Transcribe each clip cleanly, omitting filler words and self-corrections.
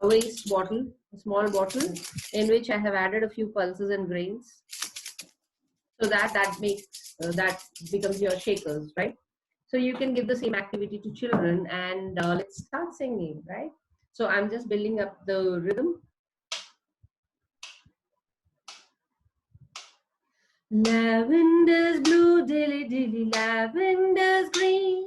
a waste bottle, a small bottle, in which I have added a few pulses and grains, so that becomes your shakers, right? So you can give the same activity to children, and let's start singing, right? So I'm just building up the rhythm. Lavender's blue, dilly dilly, lavender's green.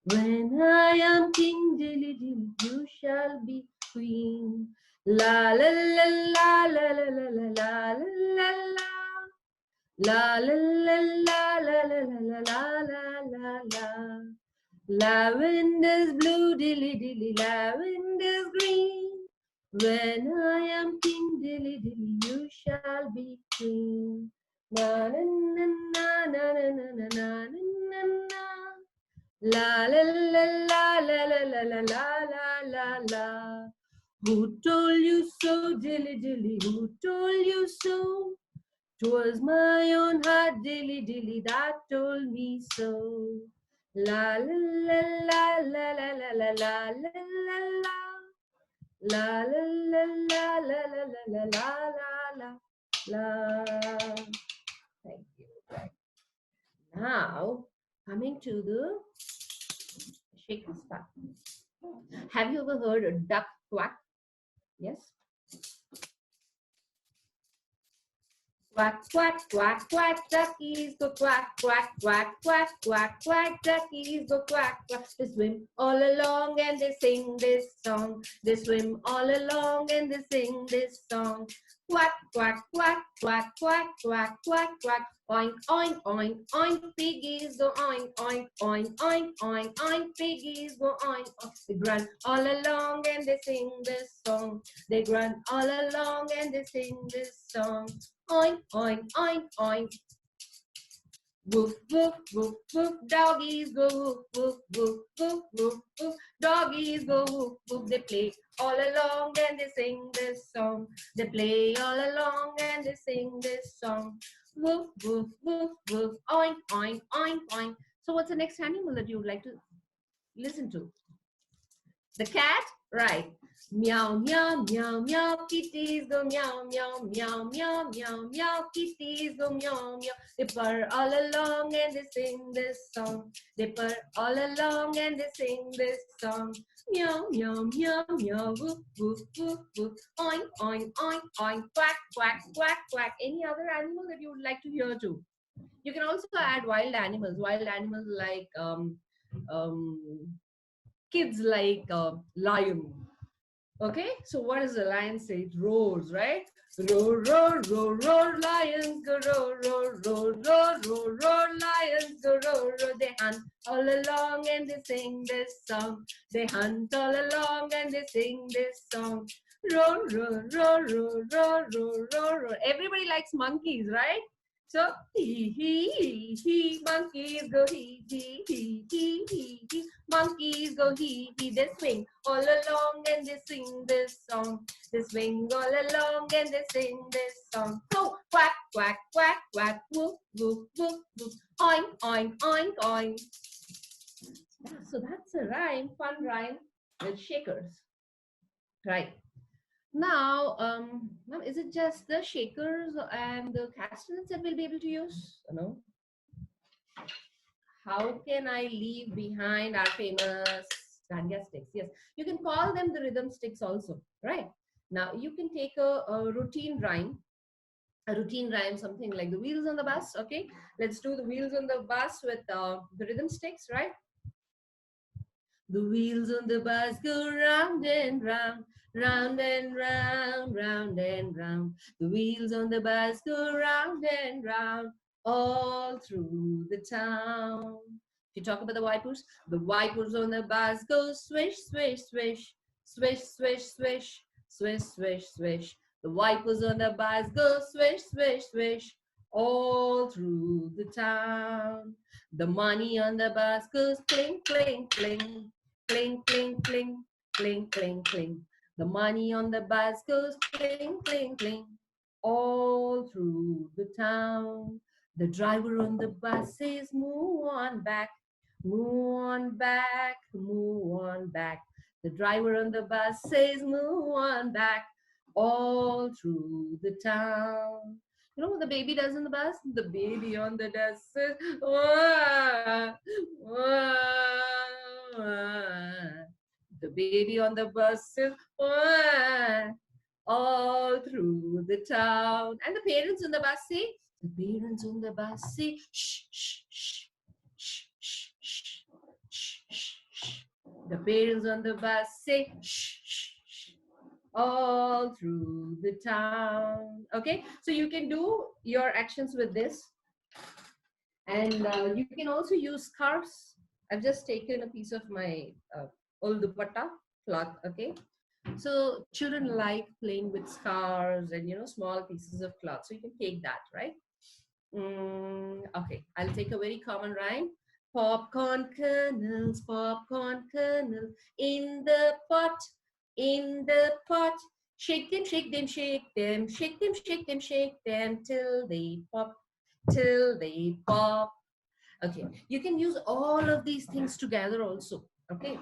When I am king, dilly dilly, you shall be queen. La la la la la la la la la la la. La la la la la la la la la la la. Lavender's blue, dilly dilly, lavender's green. When I am king, dilly dilly, you shall be queen. Na na na na na na na na na na. La la la la la la la la la la la. Who told you so, dilly dilly? Who told you so? 'Twas my own heart, dilly dilly, that told me so. La la la la la la la la la la la. La la la la la la la la la la la. Thank you. Right. Now, coming to the shaking part. Have you ever heard a duck quack? Yes. Quack, quack, quack, quack, duckies go quack, quack, quack, quack, quack, quack, duckies go quack, quack. They swim all along and they sing this song. They swim all along and they sing this song. Quack, quack, quack, quack, quack, quack, quack, quack. Oink, oink, oink, oink, piggies go oink, oink, oink, oink, oink, oink, piggies go oink, oink. They run all along and they sing this song. They run all along and they sing this song. Oink, oink, oink, oink. Woof, woof, woof, woof. Doggies go woof, woof, woof, woof, woof, woof. Doggies go woof, woof. They play all along and they sing this song. They play all along and they sing this song. Woof, woof, woof, woof. Oink, oink, oink, oink. So what's the next animal that you would like to listen to? The cat? Right. Meow, meow, meow, meow, kitties go meow, meow, meow, meow, meow, meow, kitties go meow, meow. They purr all along and they sing this song. They purr all along and they sing this song. Meow, meow, meow, meow, woof, woof, woof, woof. Oink, oink, oink, oink, quack, quack, quack, quack. Any other animal that you would like to hear too? You can also add wild animals like kids like lion. Okay, so what does the lion say? It roars, right? Roar, roar, roar, roar, lions go roar, roar, roar, roar, roar, roar, lions go roar, roar. They hunt all along and they sing this song. They hunt all along and they sing this song. Roar, roar, roar, roar, roar, roar, roar, roar. Everybody likes monkeys, right? So he, monkeys go he, monkeys go he. They swing all along and they sing this song. They swing all along and they sing this song. So quack, quack, quack, quack, woof, woof, woof, woof, oink, oink, oink, oink. Yeah, so that's a rhyme, fun rhyme with shakers. Right. Now, is it just the shakers and the castanets that we'll be able to use? No. How can I leave behind our famous dandiya sticks? Yes, you can call them the rhythm sticks also, right? Now, you can take a routine rhyme, something like the wheels on the bus, okay? Let's do the wheels on the bus with the rhythm sticks, right? The wheels on the bus go round and round, round and round, round and round. The wheels on the bus go round and round, all through the town. If you talk about the wipers on the bus go swish, swish, swish, swish, swish, swish, swish, swish, swish. The wipers on the bus go swish, swish, swish, all through the town. The money on the bus goes clink, clink, clink. Cling, cling, cling, cling, cling, cling. The money on the bus goes cling, cling, cling, all through the town. The driver on the bus says, move on back, move on back, move on back. The driver on the bus says, move on back, all through the town. You know what the baby does in the bus? The baby on the bus says, wah, wah, wah. The baby on the bus says, wah, all through the town. And the parents on the bus say, the parents on the bus say, shh, shh, shh, shh, shh, shh, shh, shh, shh. The parents on the bus say, shh, shh, shh, all through the town. Okay, so you can do your actions with this. And you can also use scarves. I've just taken a piece of my old dupatta cloth, okay? So children like playing with scarves and, you know, small pieces of cloth. So you can take that, right? Okay, I'll take a very common rhyme. Popcorn kernels in the pot, in the pot. Shake them, shake them, shake them, shake them, shake them, shake them till they pop, till they pop. Okay, you can use all of these things together also. Okay.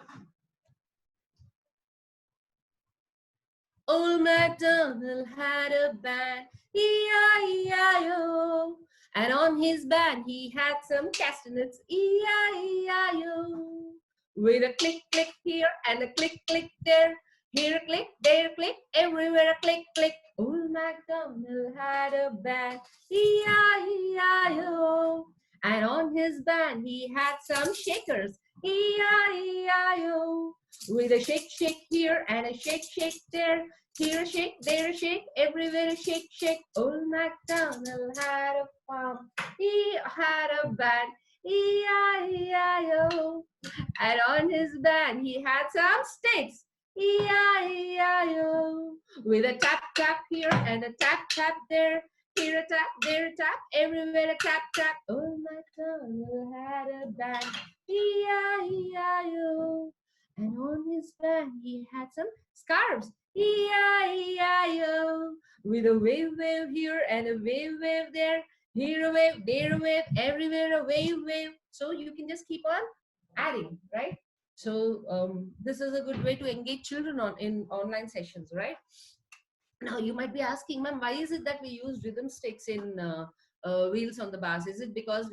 Old MacDonald had a band, E-I-E-I-O. And on his band he had some castanets, E-I-E-I-O. With a click, click here and a click, click there. Here a click, there a click, everywhere a click, click. Old MacDonald had a band, E-I-E-I-O. And on his band he had some shakers, E-I-E-I-O. With a shake, shake here and a shake, shake there. Here a shake, there a shake, everywhere a shake, shake. Old MacDonald had a farm, he had a band, E-I-E-I-O. And on his band he had some sticks, E-I-E-I-O. With a tap, tap here and a tap, tap there. Here a tap, there a tap, everywhere a tap, tap. Old MacDonald had a band, E-I-E-I-O. And on his band he had some scarves, E-I-E-I-O. With a wave, wave here and a wave, wave there. Here a wave, there a wave, everywhere a wave, wave. So you can just keep on adding, right? So this is a good way to engage children in online sessions, right? Now you might be asking, ma'am, why is it that we use rhythm sticks in wheels on the bus? Is it because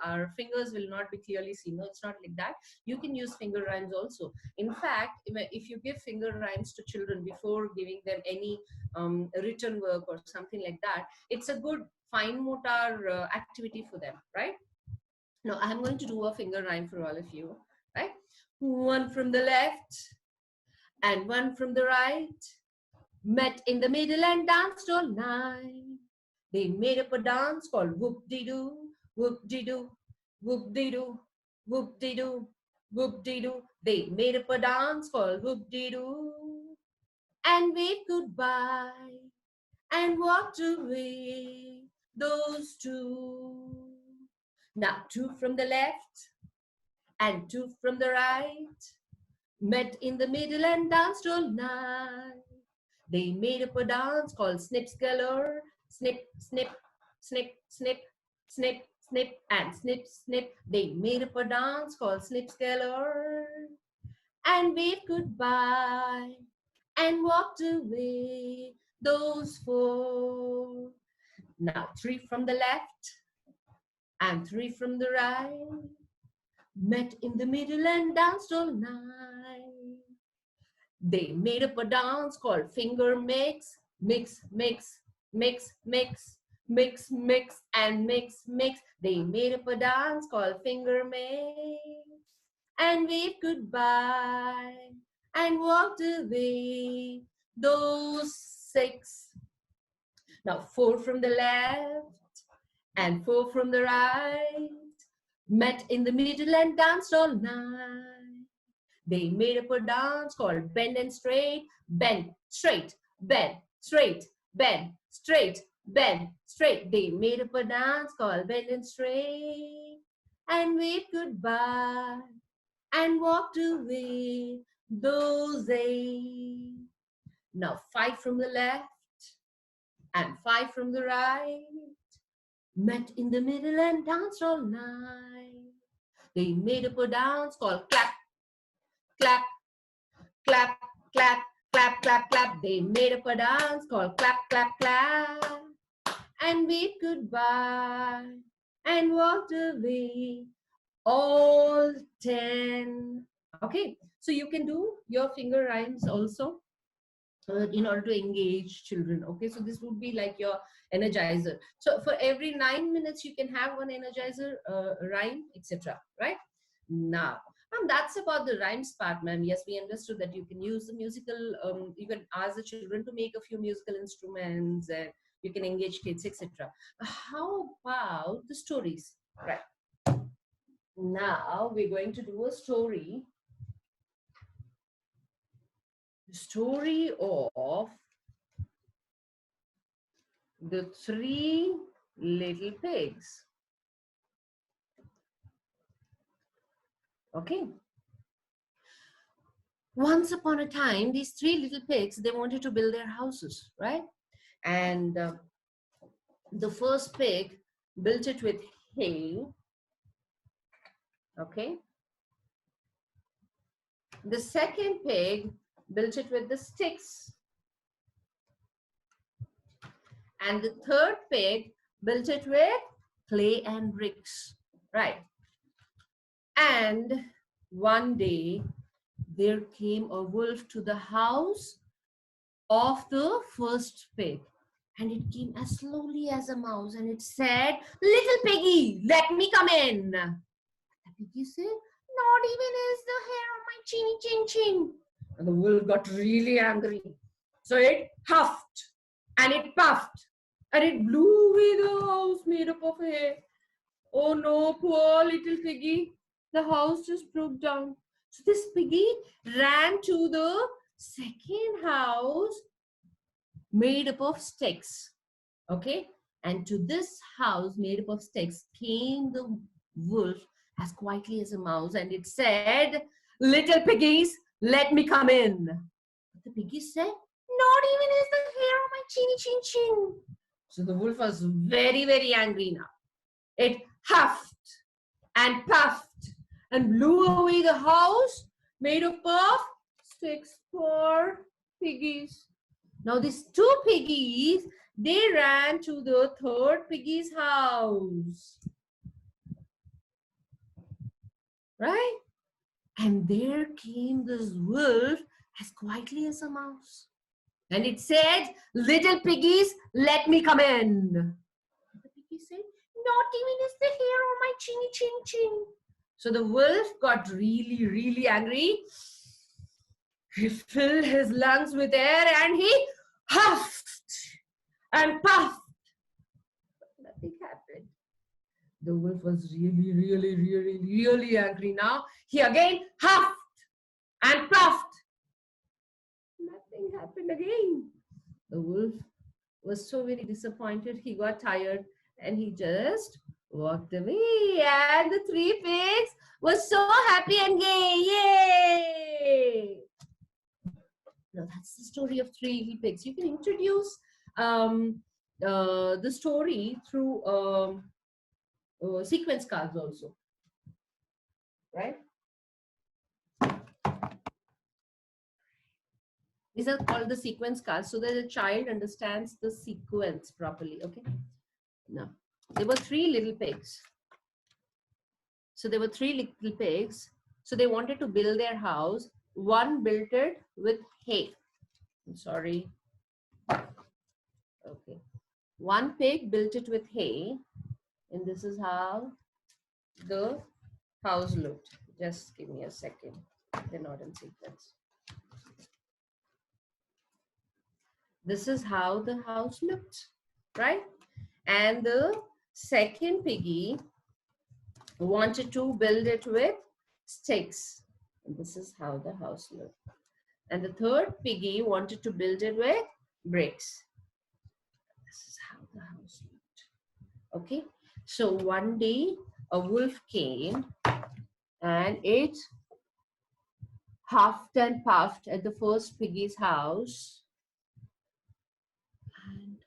our fingers will not be clearly seen? No, it's not like that. You can use finger rhymes also. In fact, if you give finger rhymes to children before giving them any written work or something like that, it's a good fine motor activity for them, right? Now I'm going to do a finger rhyme for all of you, right? One from the left and one from the right, met in the middle and danced all night. They made up a dance called whoop-de-doo, whoop-de-doo, whoop-de-doo, whoop-de-doo, whoop-de-doo. They made up a dance called whoop-de-doo and waved goodbye and walked away, those two. Now two from the left and two from the right, met in the middle and danced all night. They made up a dance called Snip Skeller, snip, snip, snip, snip, snip, snip, and snip, snip. They made up a dance called Snip Skeller and waved goodbye and walked away, those four. Now three from the left and three from the right, met in the middle and danced all night. They made up a dance called finger mix, mix, mix, mix, mix, mix, mix, and mix, mix. They made up a dance called finger mix and waved goodbye and walked away, those six. Now four from the left and four from the right, met in the middle and danced all night. They made up a dance called bend and straight, bend, straight, bend, straight, bend, straight, bend, straight. They made up a dance called bend and straight and waved goodbye and walked away, those eight. Now five from the left and five from the right, met in the middle and danced all night. They made up a dance called clap, clap, clap, clap, clap, clap, clap. They made up a dance called clap, clap, clap, and waved goodbye and walked away, all 10. Okay, so you can do your finger rhymes also in order to engage children. Okay, so this would be like your energizer. So for every 9 minutes you can have one energizer rhyme, etc. Right now, that's about the rhymes part, ma'am. Yes, we understood that you can use the musical, you can ask the children to make a few musical instruments, and you can engage kids, etc. How about the stories? Right now we're going to do a story of the three little pigs. Okay. Once upon a time, these three little pigs, they wanted to build their houses, right? And the first pig built it with hay. Okay. The second pig built it with the sticks. And the third pig built it with clay and bricks, right? And one day, there came a wolf to the house of the first pig, and it came as slowly as a mouse, and it said, "Little piggy, let me come in." The piggy said, "Not even is the hair on my chinny chin chin." And the wolf got really angry. So it huffed and it puffed and it blew away the house made up of hay. Oh no, poor little piggy. The house just broke down. So this piggy ran to the second house made up of sticks. Okay. And to this house made up of sticks came the wolf as quietly as a mouse, and it said, "Little piggies, let me come in." The piggy said, "Not even is the hair on my chinny chin chin." So the wolf was very, very angry now. It huffed and puffed and blew away the house made up of sticks. Poor piggies. Now these two piggies, they ran to the third piggy's house. Right? And there came this wolf as quietly as a mouse. And it said, "Little piggies, let me come in." The piggy said, "Not even is the hair on my chinny chin chin." So the wolf got really, really angry. He filled his lungs with air and he huffed and puffed. Nothing happened. The wolf was really, really, really, really angry now. He again huffed and puffed. Nothing happened again. The wolf was so very disappointed. He got tired and he just walked away. And the three pigs were so happy and gay. Yay! Now that's the story of three little pigs. You can introduce the story through sequence cards also, right? These are called the sequence cards so that the child understands the sequence properly. Okay. Now, there were three little pigs. So there were three little pigs. So they wanted to build their house. One built it with hay. I'm sorry. Okay. One pig built it with hay. And this is how the house looked. Just give me a second. They're not in sequence. This is how the house looked, right? And the second piggy wanted to build it with sticks. And this is how the house looked. And the third piggy wanted to build it with bricks. This is how the house looked. Okay. So one day a wolf came and it huffed and puffed at the first piggy's house. And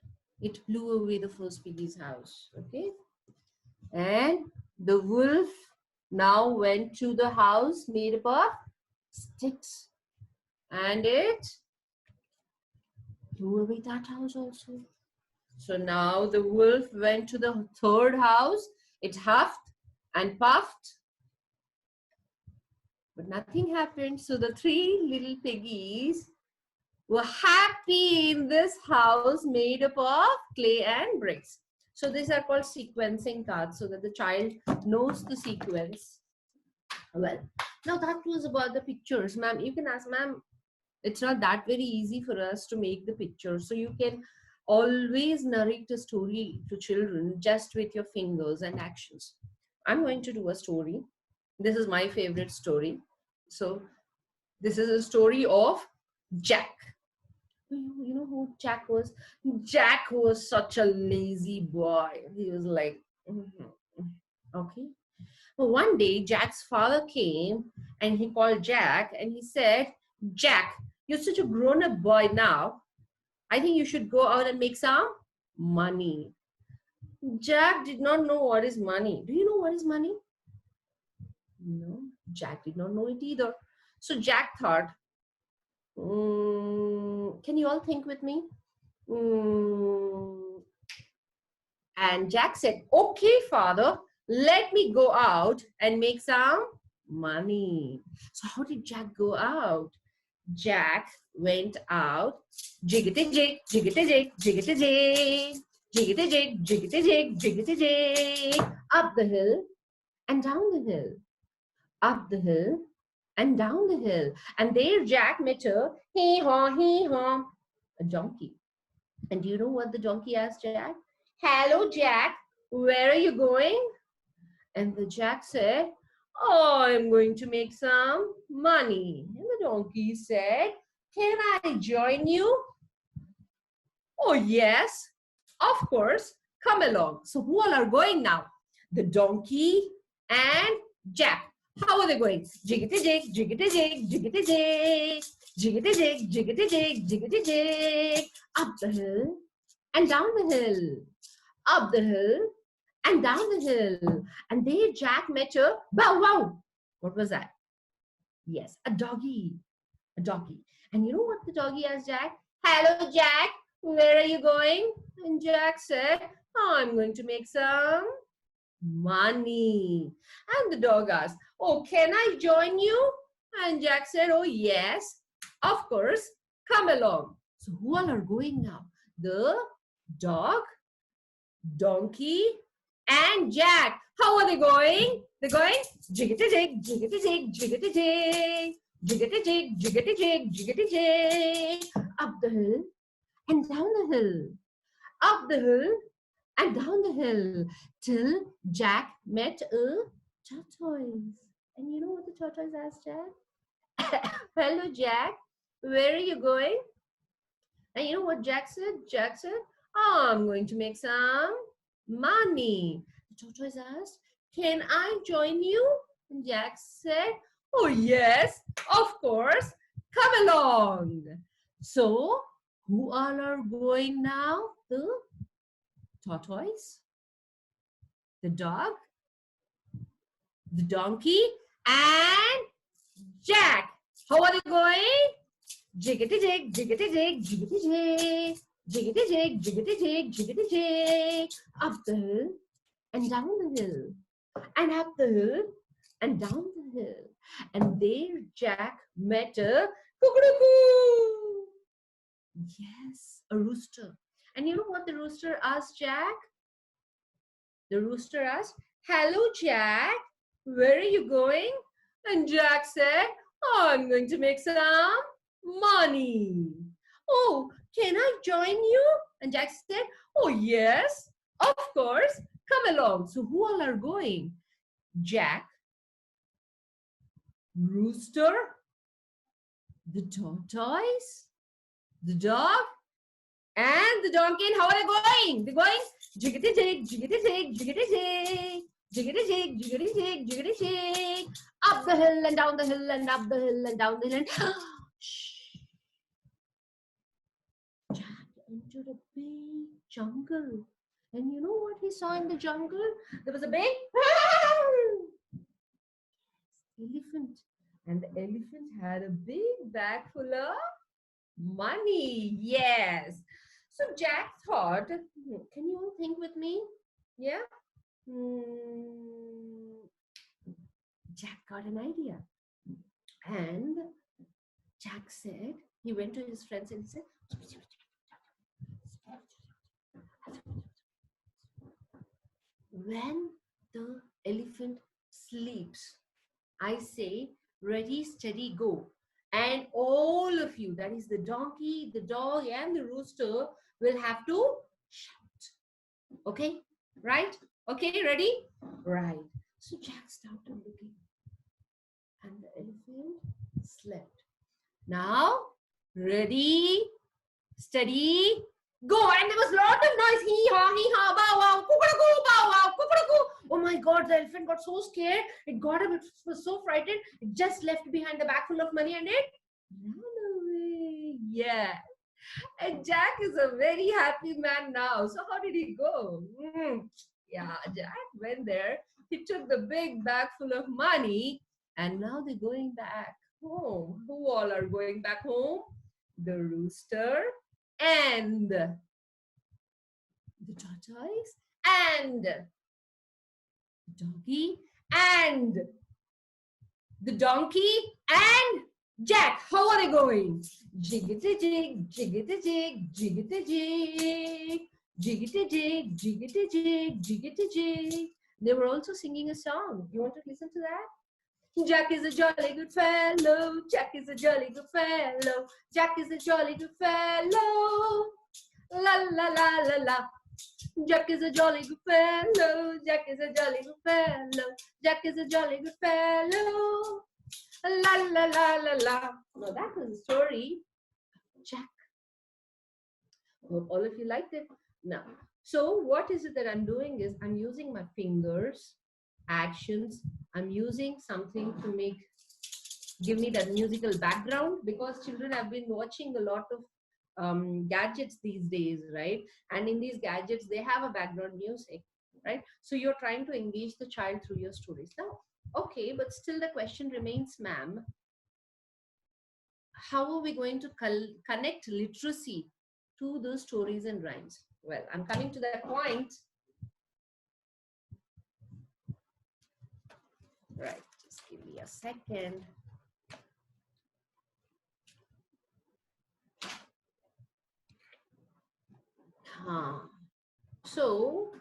it blew away the first piggy's house. Okay. And the wolf now went to the house made up of sticks. and it blew away that house also. So now the wolf went to the third house. It huffed and puffed, but nothing happened. So the three little piggies were happy in this house made up of clay and bricks. So these are called sequencing cards so that the child knows the sequence. Well, now that was about the pictures. Ma'am, you can ask, ma'am, it's not that very easy for us to make the picture. So you can always narrate a story to children just with your fingers and actions. I'm going to do a story. This is my favorite story. So this is a story of Jack. You know who Jack was? Jack was such a lazy boy. He was like, okay. Well, one day Jack's father came and he called Jack and he said, Jack, you're such a grown-up boy now. I think you should go out and make some money. Jack did not know what is money. Do you know what is money? No, Jack did not know it either. So Jack thought, can you all think with me? And Jack said, okay, father, let me go out and make some money. So how did Jack go out? Jack went out, jiggity jig, jiggity jig, jiggity jig, jiggity jig, jiggity jig, jiggity jig, up the hill and down the hill, up the hill and down the hill. And there Jack met a hee-haw, a donkey. And do you know what the donkey asked Jack? Hello, Jack, where are you going? And the Jack said, oh, I'm going to make some money. And the donkey said, can I join you? Oh, yes, of course, come along. So who all are going now? The donkey and Jack. How are they going? Jiggity jig, jiggity jig, jiggity jig, jiggity jig, jiggity jig, jiggity jig, up the hill and down the hill, up the hill and down the hill. And there Jack met a bow wow. What was that? Yes, a doggy. A doggy. And you know what the doggy asked Jack? Hello, Jack. Where are you going? And Jack said, oh, I'm going to make some money. And the dog asked, oh, can I join you? And Jack said, oh, yes, of course. Come along. So who all are going now? The dog, donkey, and Jack. How are they going? They're going jiggity jig, jiggity jig, jiggity jig, jiggity jig, jiggity jig, jiggity jig, up the hill and down the hill, up the hill and down the hill, till Jack met a tortoise. And you know what the tortoise asked Jack? Hello, Jack. Where are you going? And you know what Jack said? Jack said, oh, I'm going to make some money. The tortoise asked, can I join you? And Jack said, oh, yes, of course. Come along. So, who all are going now? The tortoise, the dog, the donkey, and Jack. How are they going? Jiggity jig, jiggity jig, jiggity jig, jiggity jig, jiggity jig, jiggity jig, up the hill and down the hill, and up the hill and down the hill. And there Jack met a cuckoo. Yes, a rooster. And you know what the rooster asked Jack? The rooster asked, hello, Jack. Where are you going? And Jack said, oh, I'm going to make some money. Oh, can I join you? And Jack said, oh, yes, of course. Come along. So who all are going? Jack, rooster, the tortoise, the dog, and the donkey. And how are they going? They're going jiggity jig, jiggity jig, jiggity jig, jiggity jig, jiggity jig, jiggity jig, up the hill and down the hill and up the hill and down the hill. And Jack entered a big jungle. And you know what he saw in the jungle? There was a big elephant. And the elephant had a big bag full of money. Yes. So Jack thought, can you all think with me? Yeah. Hmm. Jack got an idea. And Jack said, he went to his friends and said, when the elephant sleeps, I say, ready, steady, go. And all of you, that is the donkey, the dog, and the rooster, will have to shout. Okay? Right? Okay, ready? Right. So Jack started looking, and the elephant slept. Now, ready, steady, go. And there was a lot of noise. Hee haw, bow wow, kukuruku, bow wow, kukuruku. Oh my God, the elephant got so scared. It got up, it was so frightened. It just left behind the bag full of money and it ran away. Yeah. And Jack is a very happy man now. So how did he go? Yeah, Jack went there. He took the big bag full of money and now they're going back home. Who all are going back home? The rooster and the tortoise and the doggy and the donkey and Jack. How are they going? Jiggity jig, jiggity jig, jiggity jig, jiggity jig, jiggity jig, jiggity jig. They were also singing a song. You want to listen to that? Jack is a jolly good fellow. Jack is a jolly good fellow. Jack is a jolly good fellow. La la la la la. Jack is a jolly good fellow. Jack is a jolly good fellow. Jack is a jolly good fellow. La la la la la. Now that was the story of Jack. Hope all of you liked it. Now, so what is it that I'm doing is I'm using my fingers, actions. I'm using something to give me that musical background because children have been watching a lot of gadgets these days, right? And in these gadgets, they have a background music, right? So you're trying to engage the child through your stories. Now, okay, but still the question remains, ma'am, how are we going to connect literacy to the stories and rhymes? Well, I'm coming to that point. Right, just give me a second. So,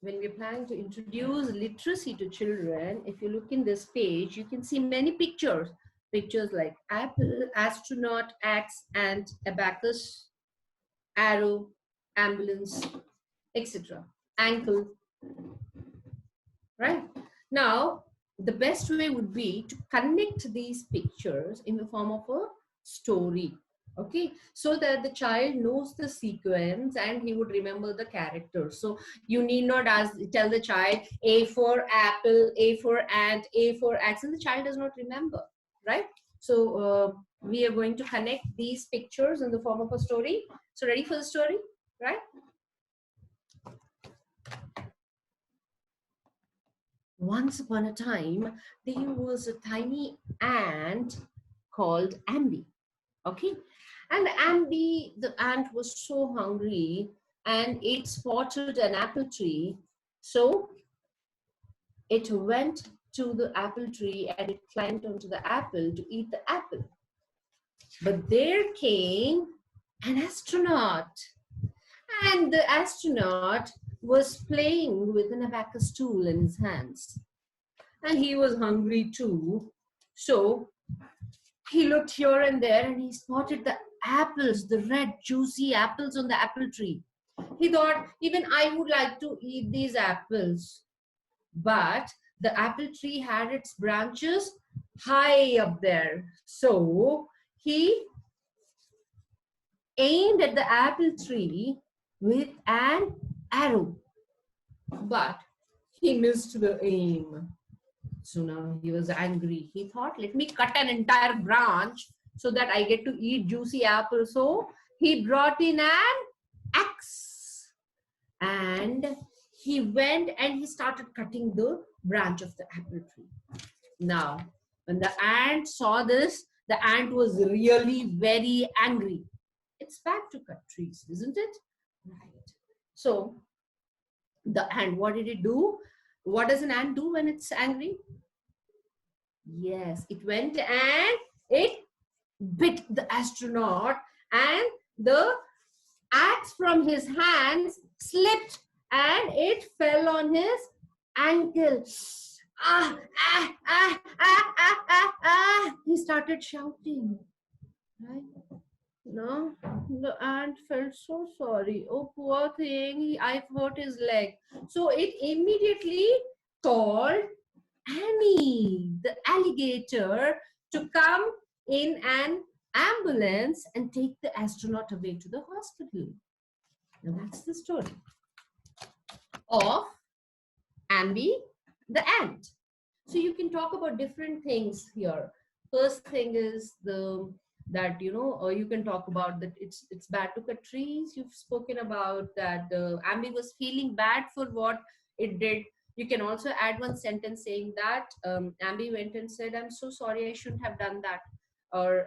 when we're planning to introduce literacy to children, if you look in this page, you can see many pictures. Pictures like apple, astronaut, axe, ant, abacus, arrow, ambulance, etc. Ankle, right? Now, the best way would be to connect these pictures in the form of a story. Okay, so that the child knows the sequence and he would remember the characters. So you need not tell the child A for apple, A for ant, A for axe, and the child does not remember, right? So we are going to connect these pictures in the form of a story. So ready for the story, right? Once upon a time, there was a tiny ant called Ambi. Okay, and Ambi, the ant, was so hungry and it spotted an apple tree. So it went to the apple tree and it climbed onto the apple to eat the apple. But there came an astronaut, and the astronaut was playing with an abacus tool in his hands. And he was hungry too. So he looked here and there and he spotted the apples, the red juicy apples on the apple tree. He thought, even I would like to eat these apples. But the apple tree had its branches high up there. So he aimed at the apple tree with an arrow. But he missed the aim. So now he was angry. He thought, let me cut an entire branch so that I get to eat juicy apples. So he brought in an axe and he went and he started cutting the branch of the apple tree. Now, When the ant saw this, the ant was really very angry. It's bad to cut trees, isn't it? Right. So the ant, what did it do? What does an ant do when it's angry? Yes, it went and it bit the astronaut, and the axe from his hands slipped and it fell on his ankle. Ah, ah, ah, ah, ah, ah, ah. He started shouting. Right? No, the ant felt so sorry. Oh, poor thing, I've hurt his leg. So it immediately called Annie, the alligator, to come in an ambulance and take the astronaut away to the hospital. Now that's the story of Ambi, the ant. So you can talk about different things here. First thing is that you can talk about that it's bad to cut trees. You've spoken about that Ambi was feeling bad for what it did. You can also add one sentence saying that Ambi went and said, "I'm so sorry, I shouldn't have done that." Or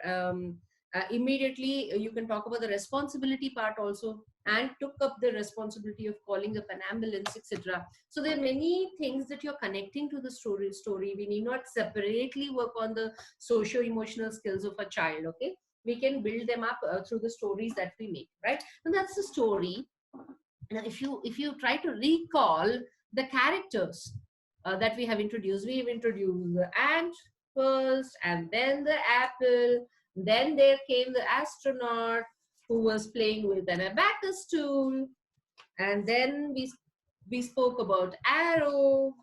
immediately you can talk about the responsibility part also, and took up the responsibility of calling up an ambulance, etc. So there are many things that you're connecting to the story. We need not separately work on the socio-emotional skills of a child. Okay, we can build them up through the stories that we make, right? And that's the story. Now if you try to recall the characters that we have introduced, we've introduced the ant first, and then the apple, then there came the astronaut who was playing with an abacus tool, and then we spoke about arrow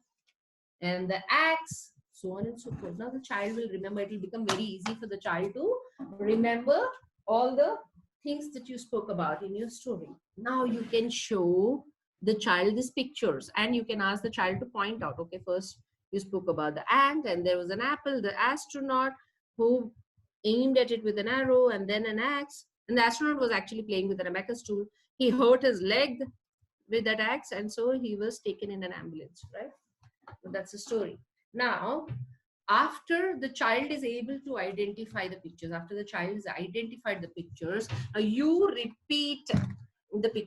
and the axe, so on and so forth. Now the child will remember. It will become very easy for the child to remember all the things that you spoke about in your story. Now you can show the child these pictures, and you can ask the child to point out, okay, first you spoke about the ant, and there was an apple, the astronaut who aimed at it with an arrow, and then an axe, and the astronaut was actually playing with an abacus tool. He hurt his leg with that axe, and so he was taken in an ambulance, right? So that's the story. Now, after the child is able to identify the pictures, after the child has identified the pictures, you repeat the picture